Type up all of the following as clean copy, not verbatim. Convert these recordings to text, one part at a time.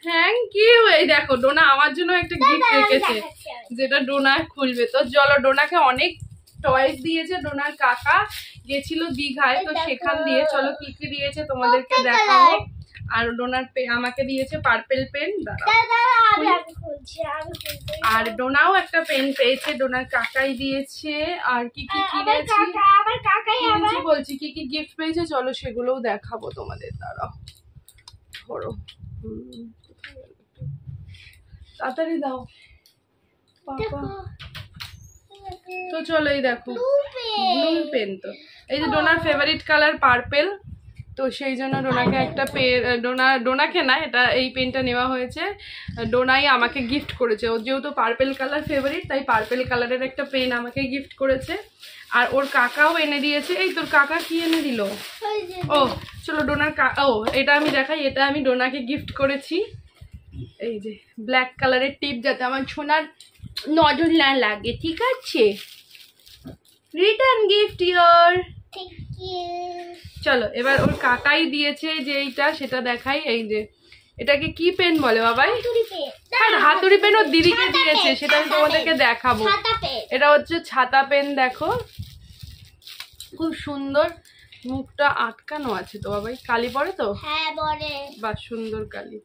Thank you. এই দেখো ডোনা আমার জন্য একটা গিফট রেখেছে, যেটা ডোনা খুলবে। তো চলো, ডোনাকে অনেক টয়েস দিয়েছে ডোনার কাকা, গেছিল দীঘায়, তো সেখান দিয়ে চলো কি কি দিয়েছে তোমাদেরকে দেখাবো। আর ডোনার আমাকে দিয়েছে পার্পেল পেন, আর ডোনাও একটা পেন পেয়েছে, ডোনার কাকাই দিয়েছে। আর কি কি কিনেছি বলছি, কি কি গিফট পেয়েছে চলো সেগুলোও দেখাবো তোমাদের। দাঁড়াও, ধরো, তাড়াতাড়ি দাও পাপা। তো চলো, এই দেখো ব্লু পেন। তো এই যে ডোনার ফেভারিট কালার পার্পেল, তো সেই জন্য ডোনাকে একটা ডোনাকে না, এটা এই পেনটা নেওয়া হয়েছে, ডোনাই আমাকে গিফট করেছে। ওর যেহেতু পার্পেল কালার ফেভারিট, তাই পার্পেল কালারের একটা পেন আমাকে গিফট করেছে। আর ওর কাকাও এনে দিয়েছে। এই তোর কাকা কি এনে দিল? ও চলো ডোনার এটা আমি দেখাই। এটা আমি ডোনাকে গিফট করেছি, এই যে ব্ল্যাক কালারের টিপ, যাতে আমার সোনার নজর না লাগে, ঠিক আছে? Return gift your. চলো এবার ওর কাকাই দিয়েছে যে এইটা, সেটা দেখাই। এই যে এটাকে কি পেন বলে বাবাই? হাতুড়ি পেন ওর দিদিকে দিয়েছে, সেটা আমি তোমাদেরকে দেখাবো। এটা হচ্ছে ছাতা পেন, দেখো খুব সুন্দর, মুখটা আটকানো আছে তো বাবাই। কালি পড়ে তো? হ্যাঁ পড়ে। বাহ, সুন্দর কালি।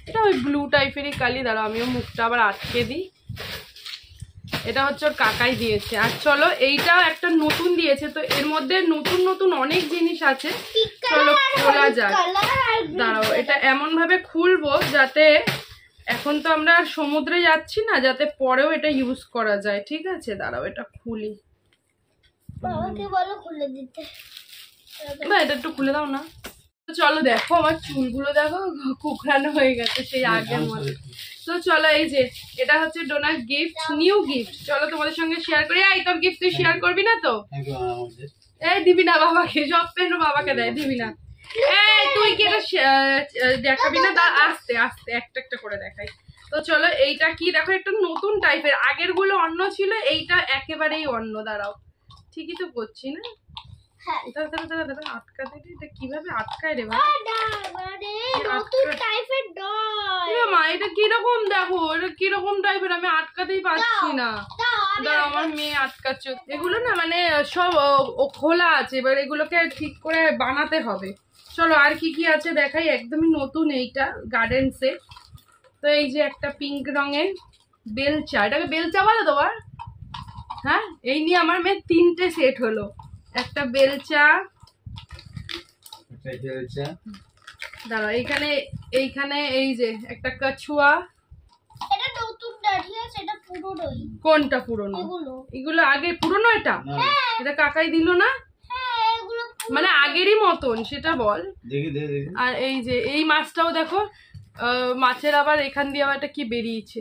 এটা ওই ব্লু টাইপেরই কালি। দাঁড়াও আমিও মুখটা আবার আটকে দিই। এটা হচ্ছে ওর কাকাই দিয়েছে। আর চলো, এইটাও একটা নতুন দিয়েছে, তো এর মধ্যে নতুন নতুন অনেক জিনিস আছে, চলো খোলা যাক। দাঁড়াও, এটা এমন ভাবে খুলবো যাতে, এখন তো আমরা সমুদ্রে যাচ্ছি না, যাতে পরেও এটা ইউজ করা যায়, ঠিক আছে? দাঁড়াও এটা খুলি। বাবাকে বলো খুলে দিতে। বা এটা একটু খুলে দাও না। চলো দেখো আমার চুলগুলো দেখো কুকড়ানো হয়ে গেছে সেই আগের মতো। তো চলো, এই যে এটা হচ্ছে ডোনার গিফট, নিউ গিফট। চলো তোমাদের সঙ্গে শেয়ার করি। এই তোর গিফট তুই শেয়ার করবি না তো? এই দিবি না বাবাকে? সব পেন বাবাকে দেয়, দিবি না? এই তুই কি এটা দেখাবি না? আস্তে আস্তে একটা একটা করে দেখাই। তো চলো, এইটা কি দেখো, একটা নতুন টাইপের। আগের গুলো অন্য ছিল, এইটা একেবারেই অন্য। দাঁড়াও, ঠিকই তো করছি না? আটকাতে এটা কিভাবে আটকায় রে ভাই? মা এটা কিরকম দেখো, এটা কিরকম টাইপের, আমি আটকাতেই পারছি না। দাঁড়াও, আমার মেয়ে আটকাচ্ছে। এগুলো না মানে সব খোলা আছে, এবার এগুলোকে ঠিক করে বানাতে হবে। চলো আর কি কি আছে দেখাই। একদমই নতুন এইটা, গার্ডেন সেট। তো এই যে একটা পিঙ্ক রঙের বেলচা, এটাকে বেলচা বলে তোমার? হ্যাঁ, এই নিয়ে আমার মেয়ে 3টে সেট হলো। একটা বেলচা, দাঁড়াও এইখানে এই যে একটা কাছুয়া। কোনটা পুরনো? এগুলো আগে পুরনো। এটা এটা কাকাই দিল না, মানে আগেরই মতন, সেটা বল। আর এই যে এই মাছটাও দেখো, মাছের আবার এখান দিয়ে আবার একটা কি বেরিয়েছে,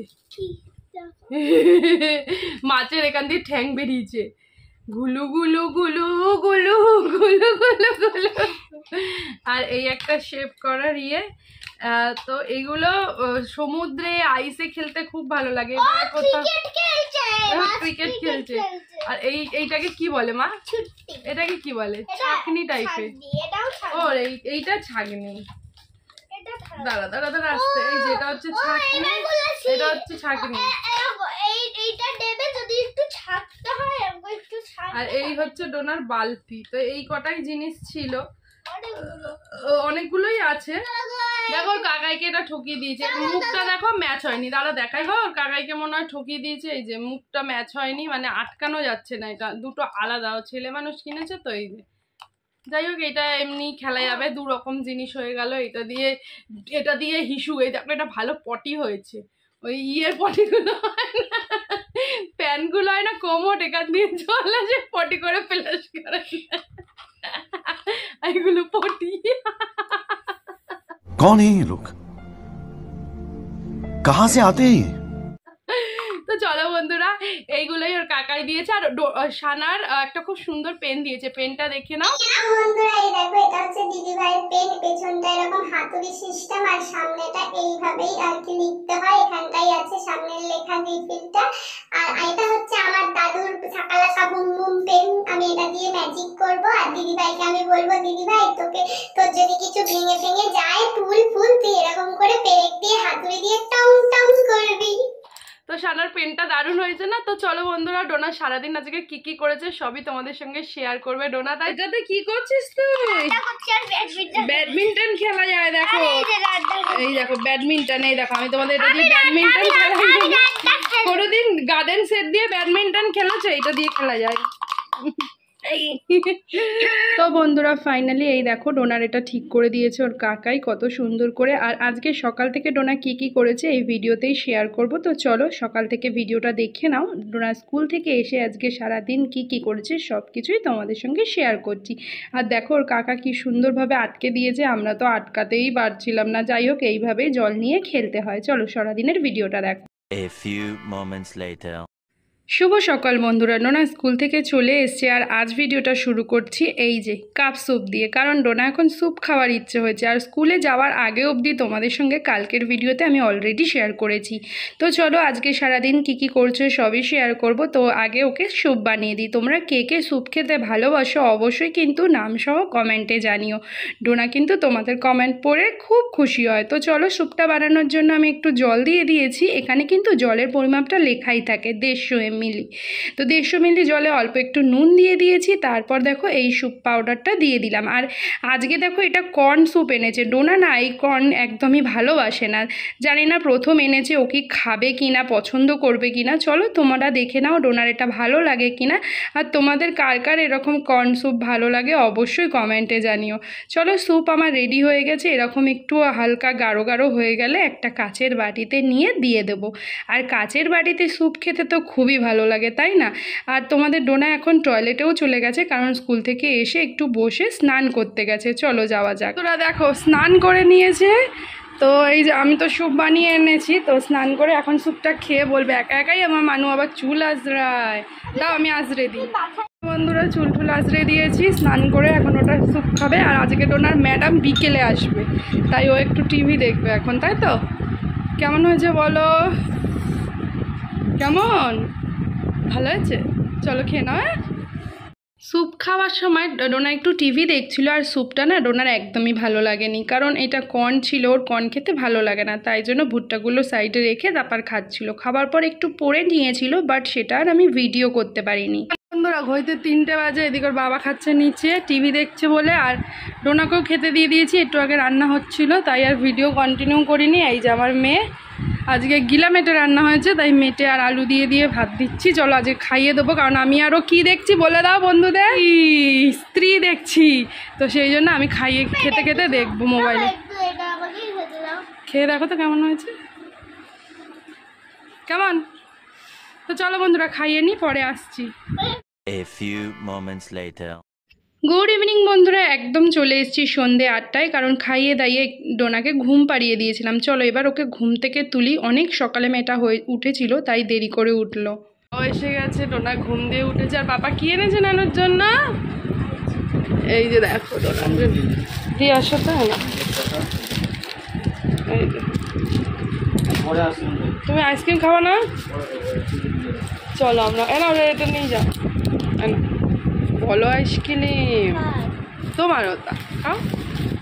মাছের এখান দিয়ে ঠ্যাং বেরিয়েছে, গুলু গুলু গুলু গুলু গুলু গুলু গুলু। আর এই একটা শেপ করার ইয়ে। তো এইগুলো সমুদ্রে আইসে খেলতে খুব ভালো লাগে। ক্রিকেট খেলছে। আর এইটাকে কি বলে মা? এটাকে কি বলে? ছাকনি টাইপের। ও এইটা ছাকনি। দাঁড়া দাঁড়া দাঁড়া আসতে। এই যেটা হচ্ছে ছাকনি, এটা হচ্ছে ছাকনি। আর এই হচ্ছে ডোনার বালতি। তো এই কটাই জিনিস ছিল, অনেকগুলোই আছে। দেখো ওর কাকাইকে এটা ঠকিয়ে দিয়েছে, মুখটা দেখো ম্যাচ হয়নি। দাঁড়া দেখাই, ওর কাকাইকে মনে হয় ঠকিয়ে দিয়েছে। এই যে মুখটা ম্যাচ হয়নি, মানে আটকানো যাচ্ছে না, এটা দুটো আলাদা। ছেলে মানুষ কিনেছে তো। এই যে যাই হোক, এটা এমনি খেলা যাবে। 2 রকম জিনিস হয়ে গেল। এটা দিয়ে হিসু। এই দেখো এটা ভালো পটি হয়েছে। ওই ইয়ের পটিগুলো হয় না, প্যানগুলো হয় না, কোমর এখান দিয়ে চলে যে পটি করে ফ্ল্যাশ করে, এগুলো পটি। कौन है ये लोग? कहां से आते हैं? তো চলো বন্ধুরা, এইগুলোই ওর কাকাই দিয়েছে। আর সানার একটা খুব সুন্দর পেন দিয়েছে, পেনটা দেখে নাও বন্ধুরা। এই দেখো, এটা হচ্ছে দিদি ভাইয়ের পেন। পেছনটা এরকম হাতুড়ি সিস্টেম, আর সামনেটা এইভাবেই আর কি লিখতে হয়। এখানটাই আছে সামনের লেখা রিফিলটা। আর এটা হচ্ছে আমার দাদুর সাকালাকা বুম বুম পেন। আমি এটা দিয়ে ম্যাজিক করব। আর দিদি ভাইকে আমি বলবো, দিদি ভাই তোর যদি কিছু ভেঙে ভেঙে যায় পেনটা দারুণ হয়েছে না? তো চলো বন্ধুরা, ডোনা সারাদিন আজকে কি কি করেছে সবই তোমাদের সঙ্গে শেয়ার করবে। ডোনা, তাই এটাতে কি করছিস তুই? ব্যাডমিন্টন খেলা যায়, দেখো এই দেখো ব্যাডমিন্টন, এই দেখো আমি তোমাদের এটা দিয়ে ব্যাডমিন্টন খেলা। কোনোদিন গার্ডেন সেট দিয়ে ব্যাডমিন্টন খেলেছো? এটা দিয়ে খেলা যায়। তো বন্ধুরা ফাইনালি এই দেখো ডোনার এটা ঠিক করে দিয়েছে ওর কাকাই কত সুন্দর করে। আর আজকে সকাল থেকে ডোনা কি কি করেছে এই ভিডিওতেই শেয়ার করব। তো চলো সকাল থেকে ভিডিওটা দেখে নাও। ডোনা স্কুল থেকে এসে আজকে সারাদিন কি কি করেছে সব কিছুই তোমাদের সঙ্গে শেয়ার করছি। আর দেখো ওর কাকা কি সুন্দরভাবে আটকে দিয়েছে, আমরা তো আটকাতেই পারছিলাম না। যাই হোক এইভাবেই জল নিয়ে খেলতে হয়। চলো সারাদিনের ভিডিওটা দেখো। A few moments later. শুভ সকাল বন্ধুরা, ডোনা স্কুল থেকে চলে এসছে আর আজ ভিডিওটা শুরু করছি এই যে কাপ স্যুপ দিয়ে, কারণ ডোনা এখন স্যুপ খাওয়ার ইচ্ছে হয়েছে। আর স্কুলে যাওয়ার আগে অবধি তোমাদের সঙ্গে কালকের ভিডিওতে আমি অলরেডি শেয়ার করেছি। তো চলো আজকে সারাদিন কি কি করছো সবই শেয়ার করব। তো আগে ওকে স্যুপ বানিয়ে দিই। তোমরা কে কে স্যুপ খেতে ভালোবাসো অবশ্যই কিন্তু নামসহ কমেন্টে জানিও। ডোনা কিন্তু তোমাদের কমেন্ট পড়ে খুব খুশি হয়। তো চলো স্যুপটা বানানোর জন্য আমি একটু জল দিয়ে দিয়েছি। এখানে কিন্তু জলের পরিমাপটা লেখাই থাকে 150 মিলি। তো 150 মিলি জলে অল্প একটু নুন দিয়ে দিয়েছি। তারপর দেখো এই স্যুপ পাউডারটা দিয়ে দিলাম। আর আজকে দেখো এটা কর্ন স্যুপ এনেছে। ডোনা না এই কর্ন একদমই ভালোবাসে না, জানি না প্রথম এনেছে ও কি খাবে কি না, পছন্দ করবে কি না। চলো তোমরা দেখে নাও ডোনার এটা ভালো লাগে কি না। আর তোমাদের কার কার এরকম কর্ন স্যুপ ভালো লাগে অবশ্যই কমেন্টে জানিও। চলো স্যুপ আমার রেডি হয়ে গেছে। এরকম একটু হালকা গাঢ় গাঢ় হয়ে গেলে একটা কাচের বাটিতে নিয়ে দিয়ে দেবো। আর কাচের বাটিতে স্যুপ খেতে তো খুবই ভালো লাগে, তাই না? আর তোমাদের ডোনা এখন টয়লেটেও চলে গেছে, কারণ স্কুল থেকে এসে একটু বসে স্নান করতে গেছে। চলো যাওয়া যাক। তোরা দেখো স্নান করে নিয়েছে। তো এই যে আমি তো স্যুপ বানিয়ে এনেছি, তো স্নান করে এখন স্যুপটা খেয়ে বলবে একা একাই আমার মানু আবার চুল আজরায়। তাও আমি আজরে দিই। বন্ধুরা চুল টুল আজরে দিয়েছি, স্নান করে এখন ওটা স্যুপ খাবে। আর আজকে ডোনার ম্যাডাম বিকেলে আসবে, তাই ও একটু টিভি দেখবে এখন, তাই তো? কেমন হয়েছে বলো? কেমন? ভালো আছে? চলো খেয়ে নাও। স্যুপ খাওয়ার সময় ডোনা একটু টিভি দেখছিল। আর স্যুপটা না ডোনার একদমই ভালো লাগেনি, কারণ এটা কর্ন ছিল, ওর কর্ন খেতে ভালো লাগে না। তাই জন্য ভুট্টাগুলো সাইডে রেখে তারপর খাচ্ছিল। খাবার পর একটু পরে নিয়েছিল, বাট সেটা আর আমি ভিডিও করতে পারিনি। বন্ধুরা ঘড়িতে 3টে বাজে। এদিকে ওর বাবা খাচ্ছে নিচে টিভি দেখছে বলে, আর ডোনাকেও খেতে দিয়ে দিয়েছি। একটু আগে রান্না হচ্ছিল তাই আর ভিডিও কন্টিনিউ করিনি। এই যে আমার মেয়ে আজকে গিলা মেটে রান্না হয়েছে, তাই মেটে আর আলু দিয়ে দিয়ে ভাত দিচ্ছি। চলো আজকে খাইয়ে দেবো, কারণ আমি আরও কি দেখছি বলে দাও বন্ধুদের? স্ত্রী দেখছি, তো সেই জন্য আমি খাইয়ে খেতে খেতে দেখবো মোবাইলে। খেয়ে দেখো তো কেমন হয়েছে, কেমন? তো চলো বন্ধুরা খাইয়ে নিই, পরে আসছি। A few moments later. Good evening বন্ধুরা, একদম চলে এসেছি সন্ধে 8টায়, কারণ খাইয়ে দাইয়ে ডোনাকে ঘুম পাড়িয়ে দিয়েছিলাম। চলো এবার ওকে ঘুম থেকে তুলি। অনেক সকালে মেয়েটা হয়ে উঠেছিল, তাই দেরি করে উঠলো। ও এসে গেছে, ডোনা ঘুম দিয়ে উঠেছে। আর পাপা কি এনেছে নানোর জন্য? এই যে দেখো ডোনার জন্য দিয়ে আসো তো না। এই যে তুমি আইসক্রিম খাওয়া না? চলো আমরা এটা নিয়ে যাও। বলো আইসক্রিম তোমার ওটা খাও।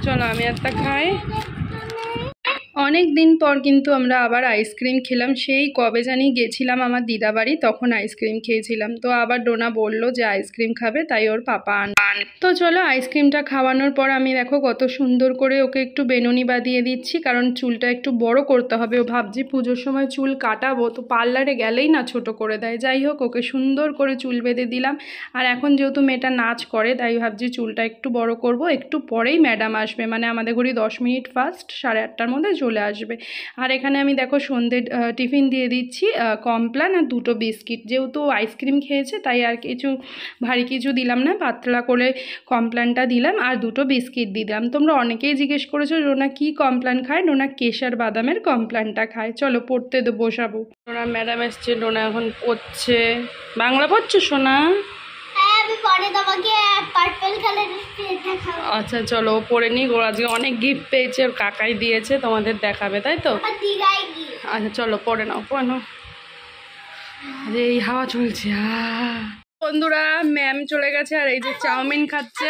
চলো আমি একটা খাই। অনেক দিন পর কিন্তু আমরা আবার আইসক্রিম খেলাম। সেই কবে জানি গেছিলাম আমার দিদা বাড়ি, তখন আইসক্রিম খেয়েছিলাম। তো আবার ডোনা বললো যে আইসক্রিম খাবে, তাই ওর পাপা আন। তো চলো আইসক্রিমটা খাওয়ানোর পর আমি দেখো কত সুন্দর করে ওকে একটু বেনুনি বাঁধিয়ে দিচ্ছি, কারণ চুলটা একটু বড় করতে হবে। ও ভাবছি পুজোর সময় চুল কাটাবো, তো পার্লারে গেলেই না ছোট করে দেয়। যাই হোক ওকে সুন্দর করে চুল বেঁধে দিলাম। আর এখন যেহেতু মেয়েটা নাচ করে, তাই ভাবছি চুলটা একটু বড় করব। একটু পরেই ম্যাডাম আসবে, মানে আমাদের ঘড়ি 10 মিনিট ফার্স্ট 8:30টার মধ্যে চলে আসবে। আর এখানে আমি দেখো সন্ধ্যে টিফিন দিয়ে দিচ্ছি কমপ্লান আর 2টো বিস্কিট। যেহেতু আইসক্রিম খেয়েছে তাই আর কিছু ভারী কিছু দিলাম না, পাতলা করে কমপ্লানটা দিলাম আর 2টো বিস্কিট দিলাম। তোমরা অনেকেই জিজ্ঞেস করেছো ডোনা কি কমপ্লান খায়। ডোনা কেশর বাদামের কমপ্লানটা খায়। চলো পড়তে বসাবো। ডোনা ম্যাডাম এসছে, ডোনা এখন পড়ছে। বাংলা পড়ছো সোনা? আচ্ছা চলো পরে নি। ওর আজকে অনেক গিফট পেয়েছে, ওর কাকাই দিয়েছে, তোমাদের দেখাবে তাই তো? আচ্ছা চলো পরে নাও, পরে নাও। এই হাওয়া চলছে। বন্ধুরা ম্যাম চলে গেছে, আর এই যে চাউমিন খাচ্ছে।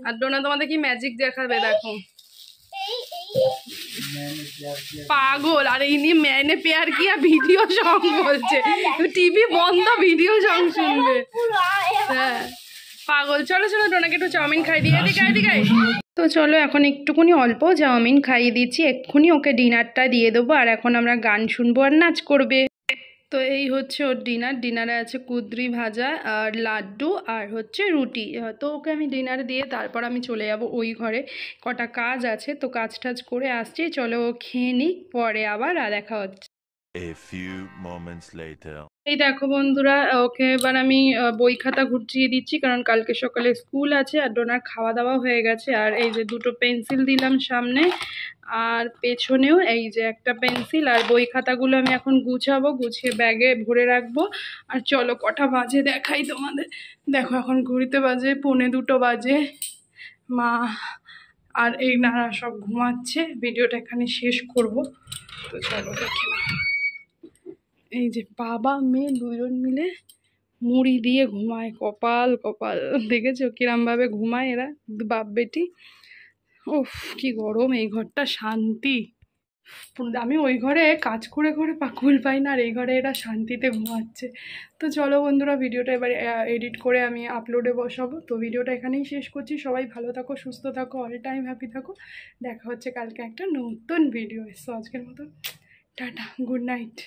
আর ডোনা তোমাদের কি ম্যাজিক দেখাবে দেখো। পাগল। আর ইনি मैंने प्यार किया ভিডিও সং বলছে, টিভি বন্ধ ভিডিও সং শুনবে। হ্যাঁ পাগল। চলো চলো ডোনাকে একটু চাউমিন খাই দিয়ে এদিকে। তো চলো এখন একটুকুনি অল্প চাউমিন খাইয়ে দিচ্ছি, এক্ষুনি ওকে ডিনারটা দিয়ে দেবো। আর এখন আমরা গান শুনবো আর নাচ করবে। তো এই হচ্ছে ওর ডিনারে আছে কুদরি ভাজা আর লাড্ডু আর হচ্ছে রুটি। তো ওকে আমি ডিনার দিয়ে তারপর আমি চলে যাব ওই ঘরে, কটা কাজ আছে, তো কাজ টাজ করে আসছি। চলো ও খেয়ে নিক, পরে আবার দেখা হচ্ছে। A few moments later. এই দেখো বন্ধুরা, ওকে এবার আমি বই খাতা ঘুরছিয়ে দিচ্ছি, কারণ কালকে সকালে স্কুল আছে। আর ডোনার খাওয়া দাওয়া হয়ে গেছে। আর এই যে দুটো পেন্সিল দিলাম সামনে, আর পেছনেও এই যে একটা পেন্সিল। আর বই খাতাগুলো আমি এখন গুছাবো, গুছিয়ে ব্যাগে ভরে রাখবো। আর চলো কটা বাজে দেখাই তোমাদের। দেখো এখন ঘুরিতে বাজে 1:45 বাজে। মা আর এই নানা সব ঘুমাচ্ছে। ভিডিওটা এখানে শেষ করব। তো চলো দেখে নাও। এই যে বাবা মেয়ে দুজন মিলে মুড়ি দিয়ে ঘুমায়, কপাল কপাল। দেখেছো কিরমভাবে ঘুমায় এরা বাপ বেটি। উফ কি গরম, এই ঘরটা শান্তি। আমি ওই ঘরে কাজ করে করে পাকুল পাই না, আর এই ঘরে এরা শান্তিতে ঘুমাচ্ছে। তো চলো বন্ধুরা, ভিডিওটা এবার এডিট করে আমি আপলোডে বসাবো। তো ভিডিওটা এখানেই শেষ করছি। সবাই ভালো থাকো, সুস্থ থাকো, অল টাইম হ্যাপি থাকো। দেখা হচ্ছে কালকে একটা নতুন ভিডিও। সো আজকের মতো টাটা, গুড নাইট।